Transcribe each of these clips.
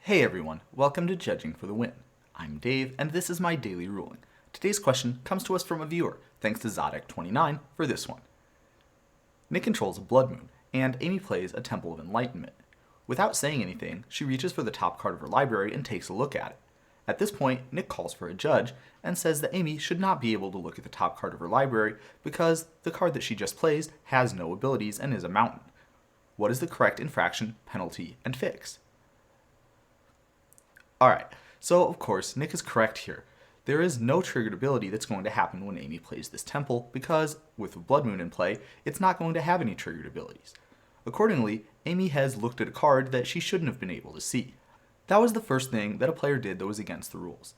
Hey everyone, welcome to Judging for the Win. I'm Dave, and this is my daily ruling. Today's question comes to us from a viewer, thanks to Zodek29 for this one. Nick controls a blood moon, and Amy plays a Temple of Enlightenment. Without saying anything, she reaches for the top card of her library and takes a look at it. At this point, Nick calls for a judge and says that Amy should not be able to look at the top card of her library because the card that she just plays has no abilities and is a mountain. What is the correct infraction, penalty, and fix? Alright, so of course, Nick is correct here. There is no triggered ability that's going to happen when Amy plays this temple because, with Blood Moon in play, it's not going to have any triggered abilities. Accordingly, Amy has looked at a card that she shouldn't have been able to see. That was the first thing that a player did that was against the rules.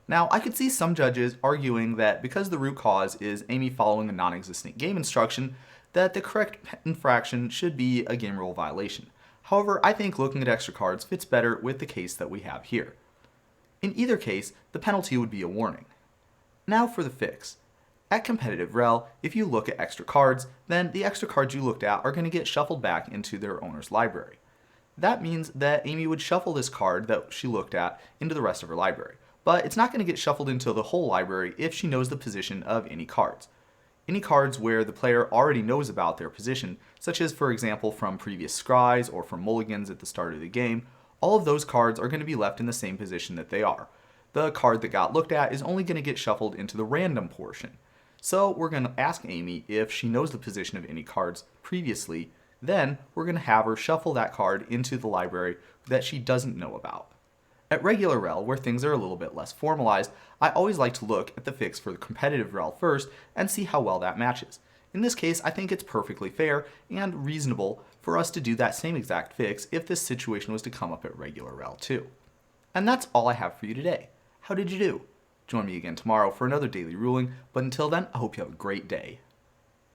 Now, I could see some judges arguing that because the root cause is Amy following a non-existent game instruction, that the correct infraction should be a game rule violation. However, I think looking at extra cards fits better with the case that we have here. In either case, the penalty would be a warning. Now for the fix. At competitive rel, if you look at extra cards, then the extra cards you looked at are going to get shuffled back into their owner's library. That means that Amy would shuffle this card that she looked at into the rest of her library, but it's not going to get shuffled into the whole library if she knows the position of any cards. Any cards where the player already knows about their position, such as for example from previous scries or from mulligans at the start of the game, all of those cards are going to be left in the same position that they are. The card that got looked at is only going to get shuffled into the random portion. So we're going to ask Amy if she knows the position of any cards previously, then we're going to have her shuffle that card into the library that she doesn't know about. At regular rel, where things are a little bit less formalized, I always like to look at the fix for the competitive rel first and see how well that matches. In this case, I think it's perfectly fair and reasonable for us to do that same exact fix if this situation was to come up at regular rel too. And that's all I have for you today. How did you do? Join me again tomorrow for another daily ruling, but until then, I hope you have a great day.